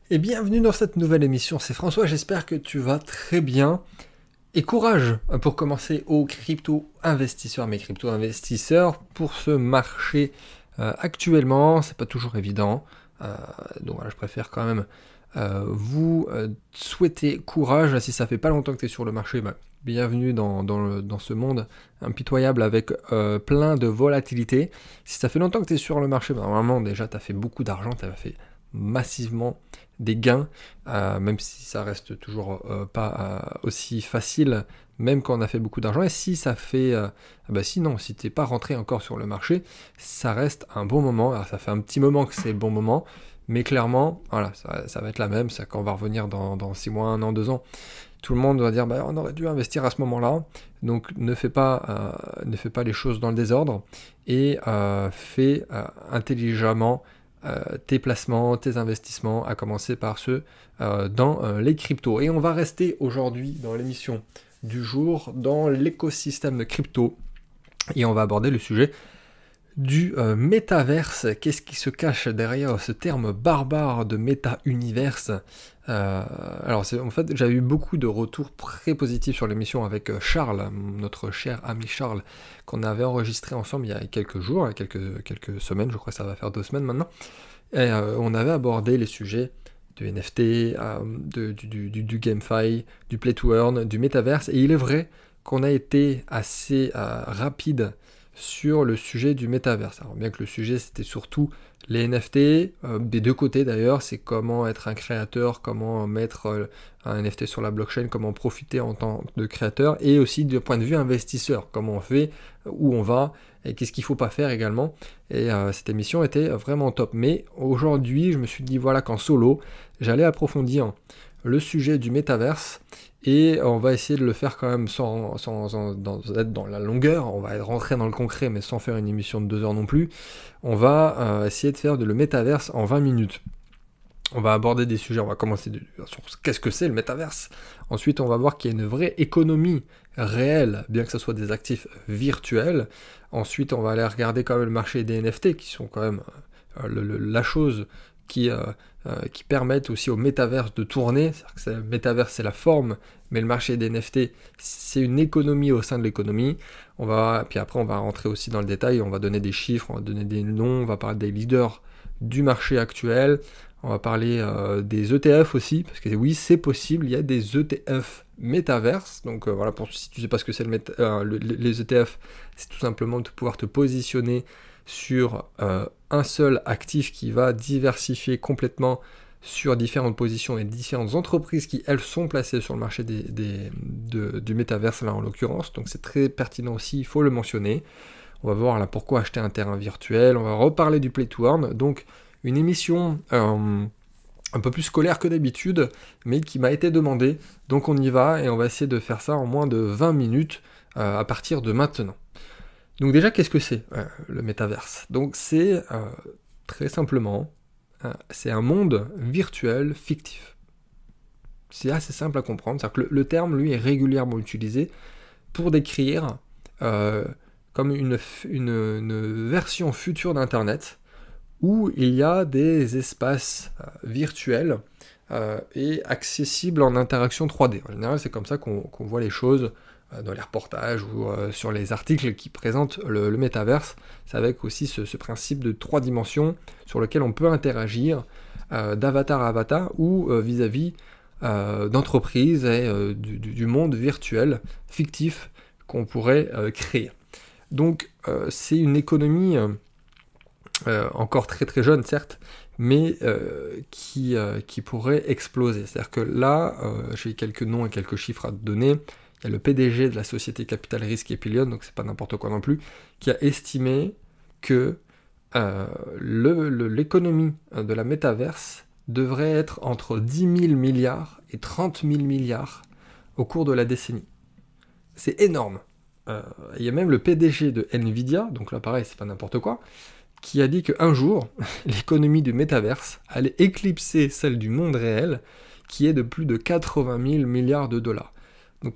Et bienvenue dans cette nouvelle émission, c'est François, j'espère que tu vas très bien. Et courage pour commencer aux crypto-investisseurs, mes crypto-investisseurs, pour ce marché actuellement, c'est pas toujours évident. Donc voilà, je préfère quand même vous souhaiter courage. Si ça fait pas longtemps que tu es sur le marché, bienvenue dans ce monde impitoyable avec plein de volatilité. Si ça fait longtemps que tu es sur le marché, normalement déjà tu as fait beaucoup d'argent, tu as fait massivement des gains, même si ça reste toujours pas aussi facile, même quand on a fait beaucoup d'argent. Et si ça fait, si t'es pas rentré encore sur le marché, ça reste un bon moment. Alors ça fait un petit moment que c'est le bon moment, mais clairement, voilà, ça va être la même. Ça, quand on va revenir dans 6 mois, 1 an, 2 ans, tout le monde va dire, on aurait dû investir à ce moment-là. Donc ne fais pas les choses dans le désordre et fais intelligemment tes placements, tes investissements, à commencer par ceux dans les cryptos. Et on va rester aujourd'hui dans l'émission du jour dans l'écosystème de crypto et on va aborder le sujet du métaverse. Qu'est-ce qui se cache derrière ce terme barbare de méta-univers? En fait, j'ai eu beaucoup de retours très positifs sur l'émission avec Charles, notre cher ami Charles, qu'on avait enregistré ensemble il y a quelques jours, quelques semaines, je crois que ça va faire 2 semaines maintenant. Et on avait abordé les sujets du NFT, du GameFi, du Play to Earn, du Metaverse, et il est vrai qu'on a été assez rapide sur le sujet du Metaverse. Alors bien que le sujet c'était surtout les NFT, des deux côtés d'ailleurs, c'est comment être un créateur, comment mettre un NFT sur la blockchain, comment profiter en tant que créateur, et aussi du point de vue investisseur, comment on fait, où on va, et qu'est-ce qu'il ne faut pas faire également. Et cette émission était vraiment top. Mais aujourd'hui, je me suis dit voilà qu'en solo, j'allais approfondir le sujet du métaverse et on va essayer de le faire quand même sans être dans la longueur. On va rentrer dans le concret mais sans faire une émission de 2 heures non plus. On va essayer de faire le métaverse en 20 minutes. On va aborder des sujets, on va commencer sur qu'est-ce que c'est le métaverse. Ensuite, on va voir qu'il y a une vraie économie réelle, bien que ce soit des actifs virtuels. Ensuite, on va aller regarder quand même le marché des NFT, qui sont quand même la chose qui permettent aussi au métaverse de tourner. C'est-à-dire que le métaverse, c'est la forme, mais le marché des NFT, c'est une économie au sein de l'économie. Puis après, on va rentrer aussi dans le détail, on va donner des chiffres, on va donner des noms, on va parler des leaders du marché actuel. On va parler des ETF aussi, parce que oui, c'est possible, il y a des ETF métaverse. Donc voilà, si tu ne sais pas ce que c'est les ETF, c'est tout simplement de pouvoir te positionner sur un seul actif qui va diversifier complètement sur différentes positions et différentes entreprises qui, elles, sont placées sur le marché du métaverse, là en l'occurrence. Donc c'est très pertinent aussi, il faut le mentionner. On va voir là pourquoi acheter un terrain virtuel, on va reparler du Play to Earn. Donc une émission un peu plus scolaire que d'habitude, mais qui m'a été demandée. Donc on y va et on va essayer de faire ça en moins de 20 minutes à partir de maintenant. Donc déjà, qu'est-ce que c'est le métaverse? Donc c'est très simplement, c'est un monde virtuel fictif. C'est assez simple à comprendre. C'est-à-dire que le terme, lui, est régulièrement utilisé pour décrire comme une version future d'Internet, où il y a des espaces virtuels et accessibles en interaction 3D. En général, c'est comme ça qu'on voit les choses dans les reportages ou sur les articles qui présentent le métaverse. C'est avec aussi ce principe de 3 dimensions sur lequel on peut interagir d'avatar à avatar ou vis-à-vis d'entreprises et du monde virtuel fictif qu'on pourrait créer. Donc c'est une économie encore très très jeune certes, mais qui pourrait exploser. C'est-à-dire que là, j'ai quelques noms et quelques chiffres à te donner. Il y a le PDG de la société Capital Risk Epilion, donc c'est pas n'importe quoi non plus, qui a estimé que l'économie de la métaverse devrait être entre 10 000 milliards et 30 000 milliards au cours de la décennie. C'est énorme. Il y a même le PDG de Nvidia, donc là pareil, c'est pas n'importe quoi, qui a dit qu'un jour, l'économie du métaverse allait éclipser celle du monde réel, qui est de plus de 80 000 milliards de dollars. Donc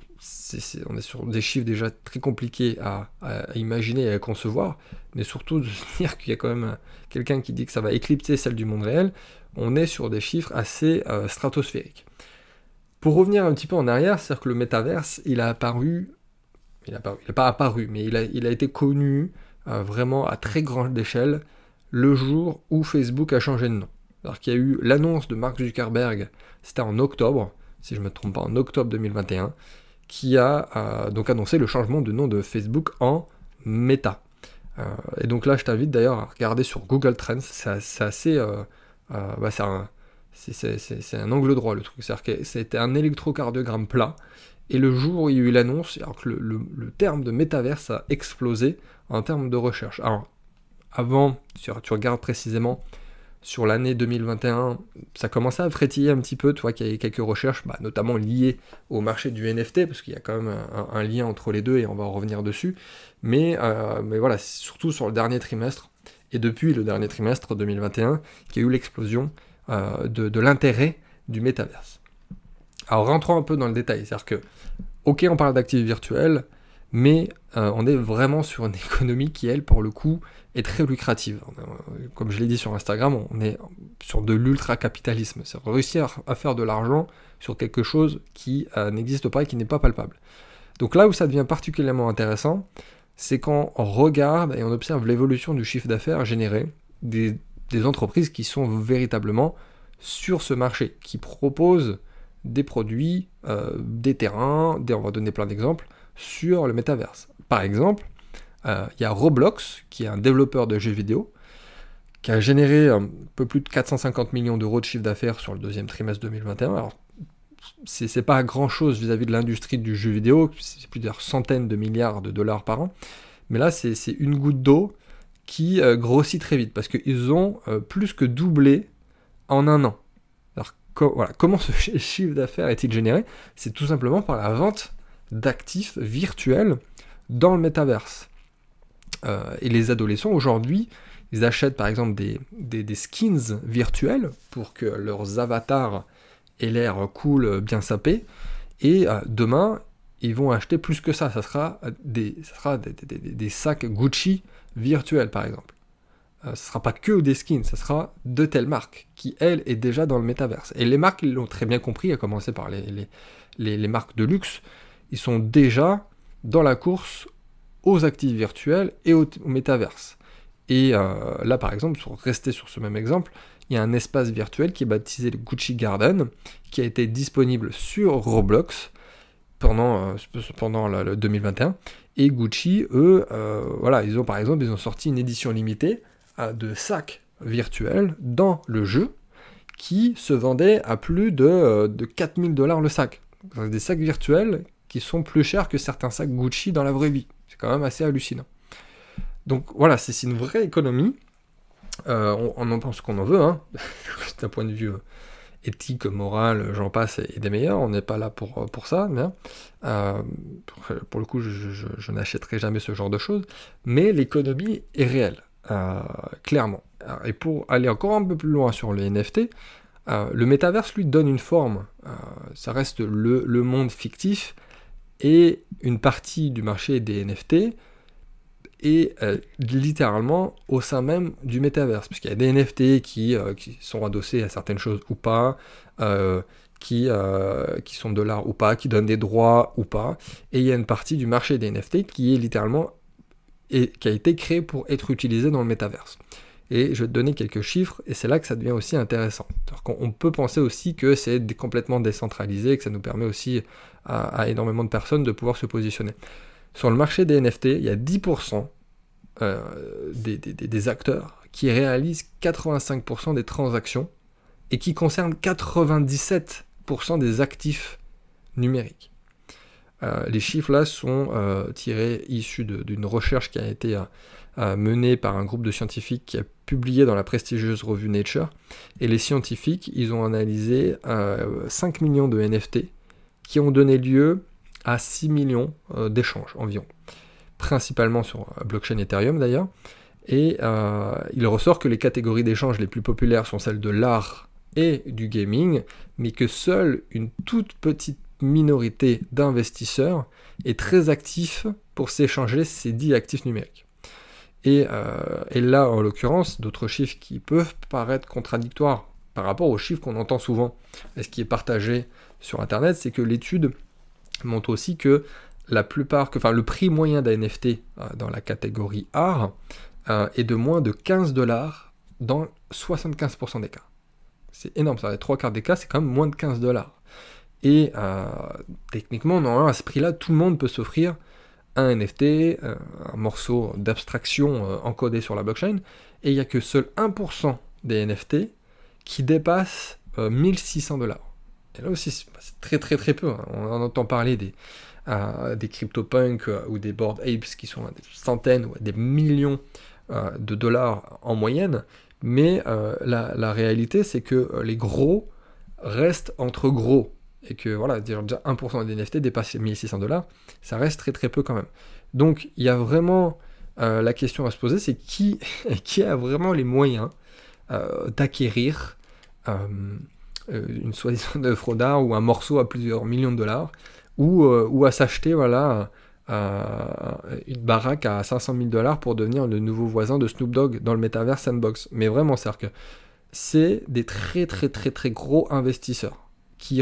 on est sur des chiffres déjà très compliqués à imaginer et à concevoir, mais surtout de se dire qu'il y a quand même quelqu'un qui dit que ça va éclipser celle du monde réel, on est sur des chiffres assez stratosphériques. Pour revenir un petit peu en arrière, c'est-à-dire que le métaverse, il n'a pas apparu, mais il a été connu vraiment à très grande échelle le jour où Facebook a changé de nom. Alors qu'il y a eu l'annonce de Mark Zuckerberg, c'était en octobre, si je ne me trompe pas, en octobre 2021, qui a donc annoncé le changement de nom de Facebook en Meta. Et donc là, je t'invite d'ailleurs à regarder sur Google Trends, c'est assez... c'est un angle droit le truc, c'est-à-dire que c'était un électrocardiogramme plat, et le jour où il y a eu l'annonce, alors que le terme de métaverse a explosé en termes de recherche. Alors, avant, si tu regardes précisément sur l'année 2021, ça commençait à frétiller un petit peu, tu vois qu'il y avait quelques recherches, notamment liées au marché du NFT, parce qu'il y a quand même un lien entre les deux, et on va en revenir dessus, mais voilà, c'est surtout sur le dernier trimestre, et depuis le dernier trimestre 2021, qu'il y a eu l'explosion de l'intérêt du métaverse. Alors rentrons un peu dans le détail, c'est-à-dire que, ok, on parle d'actifs virtuels, mais on est vraiment sur une économie qui, elle, pour le coup, est très lucrative. Comme je l'ai dit sur Instagram, on est sur de l'ultra-capitalisme, c'est réussir à faire de l'argent sur quelque chose qui n'existe pas et qui n'est pas palpable. Donc là où ça devient particulièrement intéressant, c'est quand on regarde et on observe l'évolution du chiffre d'affaires généré des entreprises qui sont véritablement sur ce marché, qui proposent des produits, des terrains, on va donner plein d'exemples, sur le métaverse. Par exemple, il y a Roblox, qui est un développeur de jeux vidéo, qui a généré un peu plus de 450 millions d'euros de chiffre d'affaires sur le deuxième trimestre 2021. Alors, c'est pas grand-chose vis-à-vis de l'industrie du jeu vidéo, c'est plusieurs centaines de milliards de dollars par an, mais là, c'est une goutte d'eau qui grossit très vite, parce qu'ils ont plus que doublé en un an. Alors, voilà, comment ce chiffre d'affaires est-il généré? C'est tout simplement par la vente d'actifs virtuels dans le métaverse. Et les adolescents, aujourd'hui, ils achètent par exemple des skins virtuels pour que leurs avatars aient l'air cool, bien sapés, et demain, ils vont acheter plus que ça. Ça sera des sacs Gucci virtuels, par exemple. Ce ne sera pas que des skins, ça sera de telles marques, qui, elle, est déjà dans le métaverse. Et les marques, ils l'ont très bien compris, à commencer par les marques de luxe, ils sont déjà dans la course aux actifs virtuels et au métaverse. Et là, par exemple, pour rester sur ce même exemple, il y a un espace virtuel qui est baptisé le Gucci Garden, qui a été disponible sur Roblox pendant le 2021. Et Gucci, eux, voilà, ils ont sorti une édition limitée de sacs virtuels dans le jeu qui se vendaient à plus de 4000$ le sac. Des sacs virtuels qui sont plus chers que certains sacs Gucci dans la vraie vie. C'est quand même assez hallucinant. Donc voilà, c'est une vraie économie. On en pense qu'on en veut, hein. D'un point de vue éthique, moral, j'en passe, et des meilleurs. On n'est pas là pour ça. Mais, pour le coup, je n'achèterai jamais ce genre de choses. Mais l'économie est réelle, clairement. Et pour aller encore un peu plus loin sur le NFT, le métaverse, lui, donne une forme. Ça reste le monde fictif, et une partie du marché des NFT est littéralement au sein même du métaverse, puisqu'il y a des NFT qui sont adossés à certaines choses ou pas, qui sont de l'art ou pas, qui donnent des droits ou pas, et il y a une partie du marché des NFT qui est littéralement qui a été créée pour être utilisée dans le métaverse. Et je vais te donner quelques chiffres, et c'est là que ça devient aussi intéressant. On peut penser aussi que c'est complètement décentralisé, que ça nous permet aussi à énormément de personnes de pouvoir se positionner. Sur le marché des NFT, il y a 10% des acteurs qui réalisent 85% des transactions et qui concernent 97% des actifs numériques. Les chiffres là sont issus d'une recherche qui a été menée par un groupe de scientifiques qui a publié dans la prestigieuse revue Nature. Et les scientifiques, ils ont analysé 5 millions de NFT qui ont donné lieu à 6 millions d'échanges environ, principalement sur blockchain Ethereum d'ailleurs. Et il ressort que les catégories d'échanges les plus populaires sont celles de l'art et du gaming, mais que seule une toute petite minorité d'investisseurs est très actif pour s'échanger ces dits actifs numériques. Et là, en l'occurrence, d'autres chiffres qui peuvent paraître contradictoires par rapport aux chiffres qu'on entend souvent, et ce qui est partagé sur Internet, c'est que l'étude montre aussi que le prix moyen d'un NFT dans la catégorie art est de moins de 15 dollars dans 75% des cas. C'est énorme, ça, les 3/4 des cas, c'est quand même moins de 15 dollars. Et techniquement, normalement, à ce prix-là, tout le monde peut s'offrir un NFT, un morceau d'abstraction encodé sur la blockchain, et il n'y a que seul 1% des NFT qui dépassent 1600 dollars. Et là aussi, c'est très très très peu. Hein. On entend parler des CryptoPunks ou des Bored Apes qui sont à des centaines ou à des millions de dollars en moyenne, mais la réalité, c'est que les gros restent entre gros. Et que voilà, déjà 1% des NFT dépasse 1600 dollars, ça reste très très peu quand même. Donc il y a vraiment la question à se poser, c'est qui a vraiment les moyens d'acquérir une soi-disant œuvre d'art ou un morceau à plusieurs millions de dollars, ou à s'acheter une baraque à 500 000 dollars pour devenir le nouveau voisin de Snoop Dogg dans le Metaverse Sandbox. Mais vraiment, c'est des très très très très gros investisseurs qui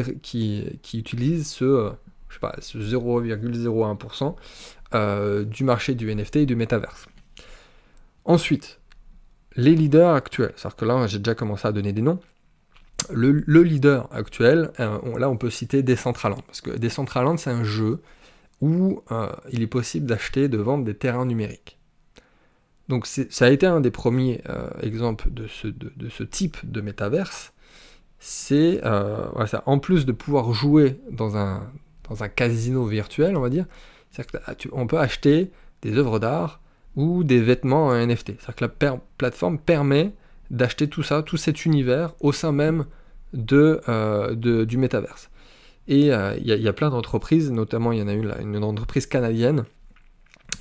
utilisent ce 0,01% du marché du NFT et du Metaverse. Ensuite, les leaders actuels, c'est-à-dire que là j'ai déjà commencé à donner des noms. Le leader actuel, là on peut citer Decentraland, parce que Decentraland c'est un jeu où il est possible d'acheter et de vendre des terrains numériques. Donc ça a été un des premiers exemples de ce type de métaverse. C'est en plus de pouvoir jouer dans un casino virtuel, on va dire, c'est-à-dire qu'on peut acheter des œuvres d'art ou des vêtements en NFT. C'est-à-dire que la plateforme permet d'acheter tout ça, tout cet univers au sein même du métaverse. Et il y a plein d'entreprises, notamment il y en a une entreprise canadienne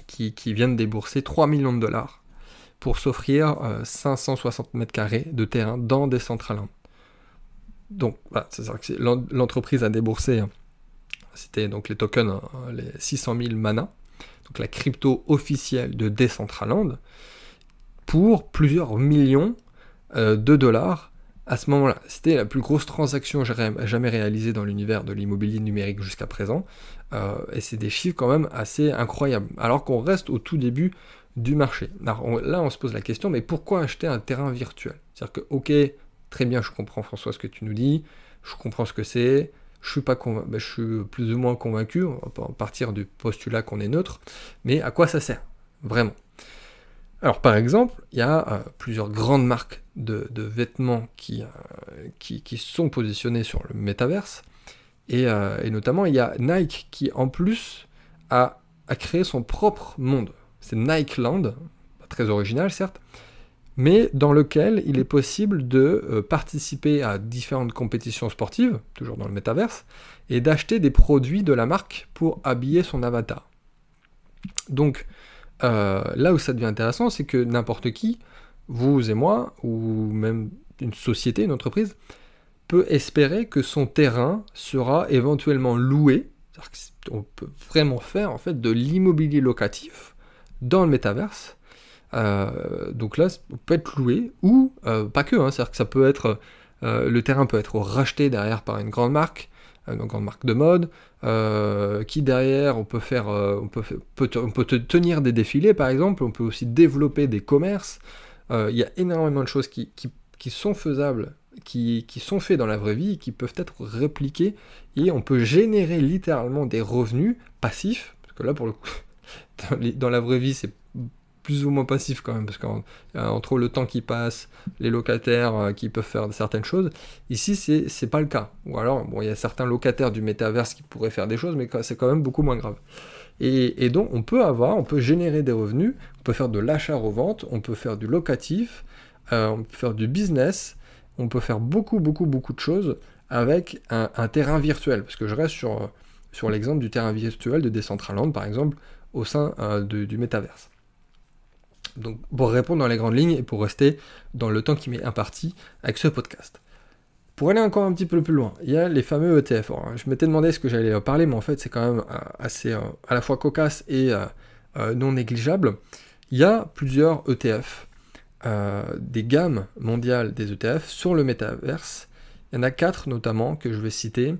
qui vient de débourser 3 millions de dollars pour s'offrir 560 mètres carrés de terrain dans Decentraland. Donc, voilà, c'est-à-dire que l'entreprise a déboursé, c'était donc les tokens, les 600 000 mana, donc la crypto officielle de Decentraland, pour plusieurs millions de dollars à ce moment-là. C'était la plus grosse transaction jamais réalisée dans l'univers de l'immobilier numérique jusqu'à présent, et c'est des chiffres quand même assez incroyables, alors qu'on reste au tout début du marché. Alors, là, on se pose la question, mais pourquoi acheter un terrain virtuel ? C'est-à-dire que, ok, très bien, je comprends François ce que tu nous dis, je comprends ce que c'est, je suis plus ou moins convaincu, on va partir du postulat qu'on est neutre, mais à quoi ça sert, vraiment ? Alors par exemple, il y a plusieurs grandes marques de vêtements qui sont positionnées sur le métaverse, et notamment il y a Nike qui en plus a créé son propre monde. C'est Nikeland, pas très original certes, mais dans lequel il est possible de participer à différentes compétitions sportives, toujours dans le métaverse, et d'acheter des produits de la marque pour habiller son avatar. Donc, là où ça devient intéressant, c'est que n'importe qui, vous et moi, ou même une société, une entreprise, peut espérer que son terrain sera éventuellement loué. On peut vraiment faire en fait de l'immobilier locatif dans le métaverse. Donc là, ça peut être loué, ou pas que, c'est-à-dire que ça peut être, le terrain peut être racheté derrière par une grande marque de mode, qui derrière on peut tenir des défilés par exemple, on peut aussi développer des commerces. Il y a énormément de choses qui sont faisables, qui sont faits dans la vraie vie, et qui peuvent être répliqués, et on peut générer littéralement des revenus passifs, parce que là pour le coup, dans la vraie vie c'est plus ou moins passif quand même, parce qu'entre le temps qui passe, les locataires qui peuvent faire certaines choses, ici c'est pas le cas. Ou alors, il y a certains locataires du métaverse qui pourraient faire des choses, mais c'est quand même beaucoup moins grave. Et donc on peut générer des revenus, on peut faire de l'achat-revente, on peut faire du locatif, on peut faire du business, on peut faire beaucoup de choses avec un terrain virtuel, parce que je reste sur l'exemple du terrain virtuel de Decentraland par exemple, au sein du métaverse. Donc pour répondre dans les grandes lignes et pour rester dans le temps qui m'est imparti avec ce podcast. Pour aller encore un petit peu plus loin, il y a les fameux ETF. Alors, je m'étais demandé ce que j'allais parler, mais en fait c'est quand même assez à la fois cocasse et non négligeable. Il y a plusieurs ETF, des gammes mondiales des ETF sur le métaverse. Il y en a 4 notamment que je vais citer,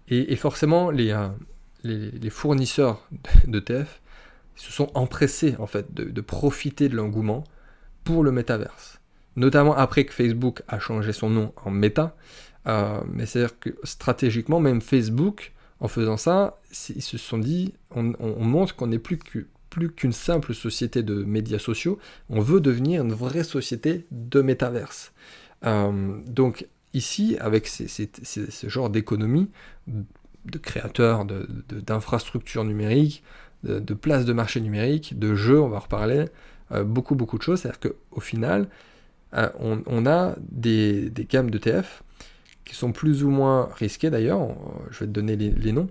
et forcément les fournisseurs d'ETF se sont empressés en fait de profiter de l'engouement pour le métaverse. Notamment après que Facebook a changé son nom en Meta, mais c'est-à-dire que stratégiquement, même Facebook, en faisant ça, ils se sont dit, on montre qu'on n'est plus qu'une simple société de médias sociaux, on veut devenir une vraie société de métaverse. Donc ici, avec ce genre d'économie, de créateurs, d'infrastructures numériques, de places de marché numériques, de jeux, on va en reparler, beaucoup de choses, c'est-à-dire qu'au final, on a des gammes d'ETF qui sont plus ou moins risquées d'ailleurs, je vais te donner les noms,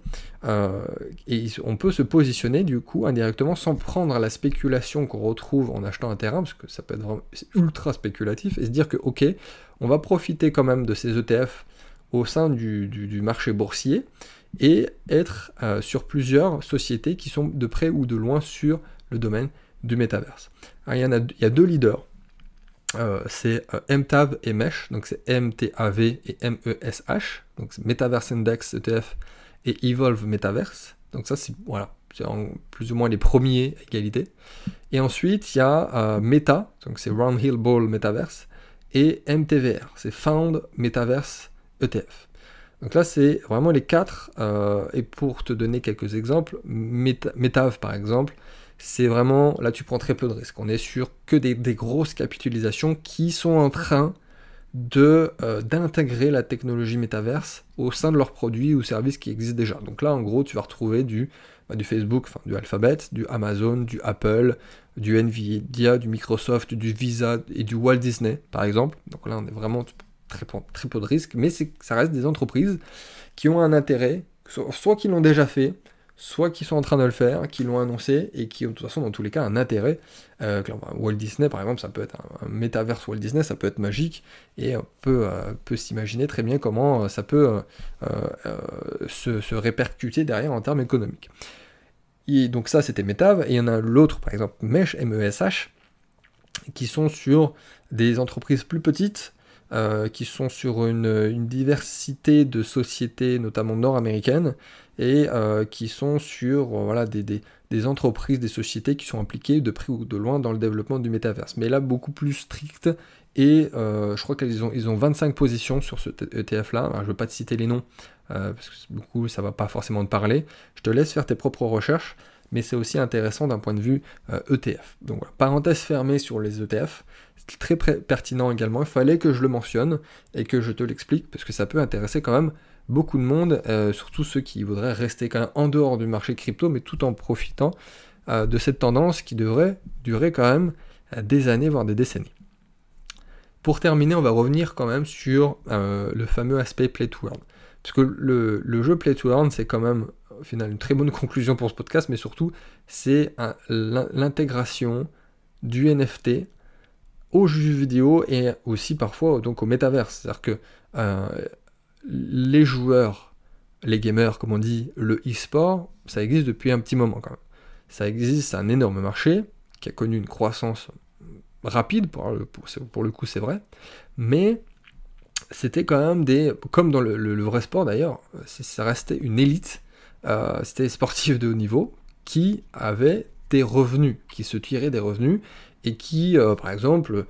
et on peut se positionner du coup indirectement sans prendre la spéculation qu'on retrouve en achetant un terrain, parce que ça peut être vraiment ultra spéculatif, et se dire que ok, on va profiter quand même de ces ETF au sein du marché boursier, et être sur plusieurs sociétés qui sont de près ou de loin sur le domaine du métaverse. Alors, il y a 2 leaders. C'est MTAV et MESH, donc c'est MTAV et MESH, donc c'est Metaverse Index ETF et Evolve Metaverse, donc ça c'est plus ou moins les premiers à égalité. Et ensuite il y a Meta, donc c'est Round Hill Ball Metaverse, et MTVR, c'est Found Metaverse ETF. Donc là c'est vraiment les 4, et pour te donner quelques exemples, MTAV par exemple, c'est vraiment, là tu prends très peu de risques, on est sur que des grosses capitalisations qui sont en train d'intégrer la technologie métaverse au sein de leurs produits ou services qui existent déjà. Donc là en gros tu vas retrouver du Facebook, enfin du Alphabet, du Amazon, du Apple, du Nvidia, du Microsoft, du Visa et du Walt Disney par exemple. Donc là on est vraiment très peu de risques, mais ça reste des entreprises qui ont un intérêt, soit qui l'ont déjà fait, soit qui sont en train de le faire, qui l'ont annoncé, et qui ont de toute façon dans tous les cas un intérêt. Walt Disney par exemple, ça peut être un métaverse Walt Disney, ça peut être magique, et on peut s'imaginer très bien comment ça peut se répercuter derrière en termes économiques. Et donc ça c'était Metav, et il y en a l'autre par exemple Mesh, MESH, qui sont sur des entreprises plus petites, qui sont sur une diversité de sociétés, notamment nord-américaines, et qui sont sur des entreprises, des sociétés qui sont impliquées de près ou de loin dans le développement du métaverse. Mais là, beaucoup plus strict, et je crois qu'ils ont 25 positions sur ce ETF-là. Alors, je ne veux pas te citer les noms, parce que beaucoup, ça ne va pas forcément te parler. Je te laisse faire tes propres recherches, mais c'est aussi intéressant d'un point de vue ETF. Donc voilà, parenthèse fermée sur les ETF, c'est très pertinent également, il fallait que je le mentionne et que je te l'explique, parce que ça peut intéresser quand même beaucoup de monde, surtout ceux qui voudraient rester quand même en dehors du marché crypto, mais tout en profitant de cette tendance qui devrait durer quand même des années, voire des décennies. Pour terminer, on va revenir quand même sur le fameux aspect Play to Earn. Parce que le jeu Play to Earn, c'est quand même au final une très bonne conclusion pour ce podcast, mais surtout, c'est l'intégration du NFT aux jeux vidéo et aussi parfois donc au métaverse. C'est-à-dire que les joueurs, les gamers, comme on dit, le e-sport, ça existe depuis un petit moment quand même. Ça existe, c'est un énorme marché qui a connu une croissance rapide, pour le coup c'est vrai, mais c'était quand même comme dans le vrai sport d'ailleurs, ça restait une élite, c'était des sportifs de haut niveau qui avaient des revenus, qui se tiraient des revenus, et qui, par exemple,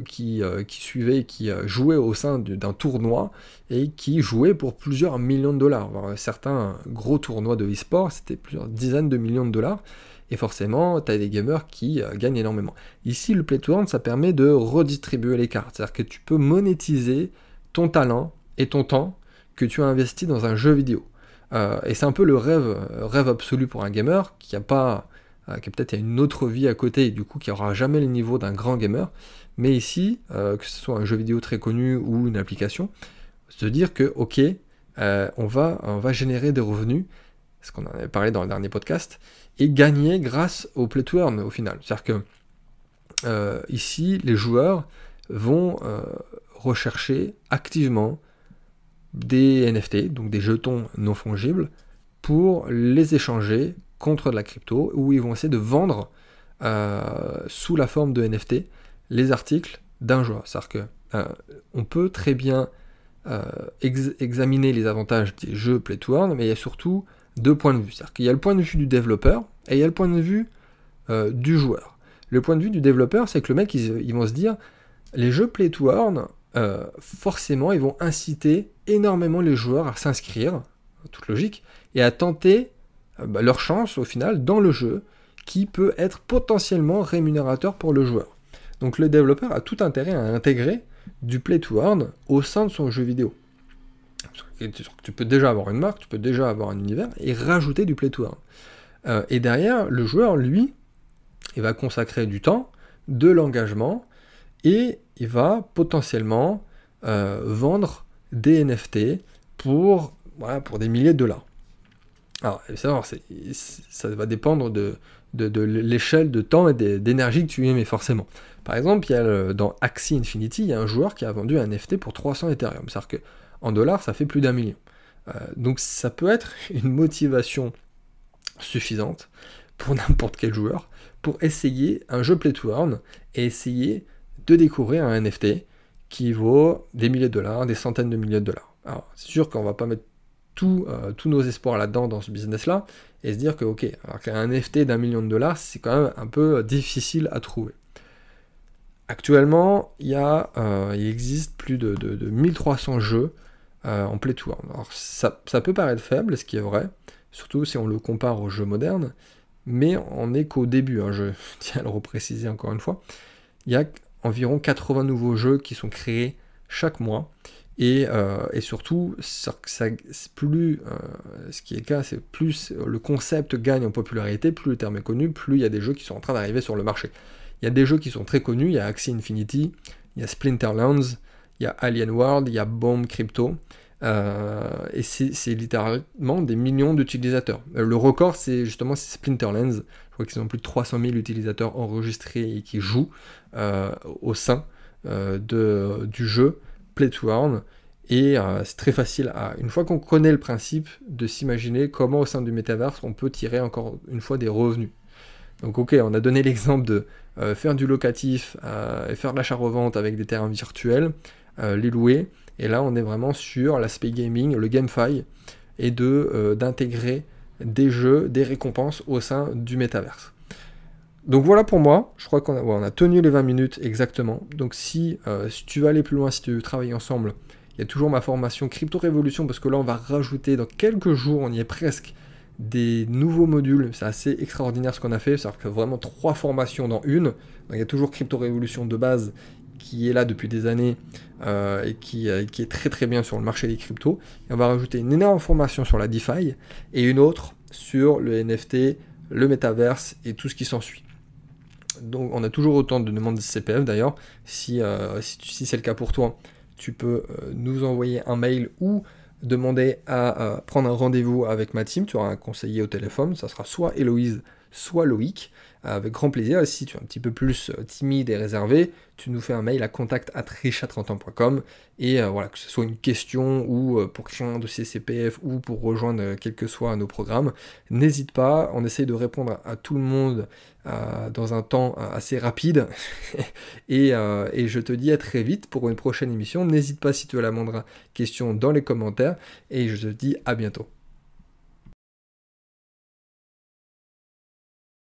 qui suivaient, qui jouaient au sein d'un tournoi, et qui jouaient pour plusieurs millions de dollars. Alors, certains gros tournois de e-sport, c'était plusieurs dizaines de millions de dollars, et forcément, tu as des gamers qui gagnent énormément. Ici, le Play to Earn, ça permet de redistribuer les cartes, c'est-à-dire que tu peux monétiser ton talent et ton temps que tu as investi dans un jeu vidéo. Et c'est un peu le rêve absolu pour un gamer qui a peut-être une autre vie à côté, et du coup qui n'aura jamais le niveau d'un grand gamer, mais ici, que ce soit un jeu vidéo très connu ou une application, se dire que ok, on va générer des revenus, ce qu'on en avait parlé dans le dernier podcast, et gagner grâce au Play to Earn au final. C'est-à-dire que ici, les joueurs vont rechercher activement des NFT, donc des jetons non fongibles, pour les échanger contre de la crypto, où ils vont essayer de vendre sous la forme de NFT les articles d'un joueur. C'est-à-dire que on peut très bien examiner les avantages des jeux Play to Earn, mais il y a surtout deux points de vue. C'est-à-dire qu'il y a le point de vue du développeur et il y a le point de vue du joueur. Le point de vue du développeur, c'est que le mec, ils vont se dire, les jeux Play to Earn, forcément, ils vont inciter énormément les joueurs à s'inscrire, toute logique, et à tenter leur chance, au final, dans le jeu, qui peut être potentiellement rémunérateur pour le joueur. Donc le développeur a tout intérêt à intégrer du Play to Earn au sein de son jeu vidéo. Tu peux déjà avoir une marque, tu peux déjà avoir un univers, et rajouter du Play to Earn. Et derrière, le joueur, lui, il va consacrer du temps, de l'engagement, et il va potentiellement vendre des NFT pour des milliers de dollars. Alors, ça va dépendre de l'échelle de temps et d'énergie que tu y mets forcément. Par exemple, dans Axie Infinity, il y a un joueur qui a vendu un NFT pour 300 Ethereum. C'est-à-dire qu'en dollars, ça fait plus d'1 million. Donc ça peut être une motivation suffisante pour n'importe quel joueur pour essayer un jeu Play to Earn et essayer de découvrir un NFT qui vaut des milliers de dollars, des centaines de milliers de dollars. Alors, c'est sûr qu'on va pas mettre tous nos espoirs là-dedans, dans ce business-là, et se dire que, ok, alors qu'un NFT d'1 million de dollars, c'est quand même un peu difficile à trouver. Actuellement, il existe plus de 1300 jeux en Play to Earn. Alors, ça peut paraître faible, ce qui est vrai, surtout si on le compare aux jeux modernes, mais on n'est qu'au début, hein, je tiens à le repréciser encore une fois. Il y a environ 80 nouveaux jeux qui sont créés chaque mois, et surtout, ce qui est le cas, c'est plus le concept gagne en popularité, plus le terme est connu, plus il y a des jeux qui sont en train d'arriver sur le marché. Il y a des jeux qui sont très connus, il y a Axie Infinity, il y a Splinterlands, il y a Alien World, il y a Bomb Crypto, et c'est littéralement des millions d'utilisateurs. Le record, c'est Splinterlands. Je crois qu'ils ont plus de 300 000 utilisateurs enregistrés et qui jouent au sein du jeu Play to Earn. Et c'est très facile, une fois qu'on connaît le principe, de s'imaginer comment au sein du Metaverse on peut tirer encore une fois des revenus. Donc ok, on a donné l'exemple de faire du locatif, et faire de l'achat-revente avec des terrains virtuels, les louer. Et là, on est vraiment sur l'aspect gaming, le GameFi, et d'intégrer des jeux, des récompenses au sein du métaverse. Donc voilà pour moi, je crois qu'on a tenu les 20 minutes exactement. Donc si tu veux aller plus loin, si tu veux travailler ensemble, il y a toujours ma formation Crypto Révolution, parce que là, on va rajouter dans quelques jours, on y est presque, des nouveaux modules. C'est assez extraordinaire ce qu'on a fait, c'est-à-dire que vraiment 3 formations dans une. Donc, il y a toujours Crypto Révolution de base, qui est là depuis des années et qui est très très bien sur le marché des cryptos. Et on va rajouter une énorme formation sur la DeFi et une autre sur le NFT, le Metaverse et tout ce qui s'ensuit. Donc on a toujours autant de demandes de CPF d'ailleurs. Si c'est le cas pour toi, tu peux nous envoyer un mail ou demander à prendre un rendez-vous avec ma team. Tu auras un conseiller au téléphone, ça sera soit Héloïse, soit Loïc, avec grand plaisir. Et si tu es un petit peu plus timide et réservé, tu nous fais un mail à contact@richard30ans.com et voilà, que ce soit une question ou pour créer un dossier CPF ou pour rejoindre quel que soit nos programmes, n'hésite pas, on essaye de répondre à tout le monde dans un temps assez rapide et je te dis à très vite pour une prochaine émission. N'hésite pas si tu as la moindre question dans les commentaires et je te dis à bientôt.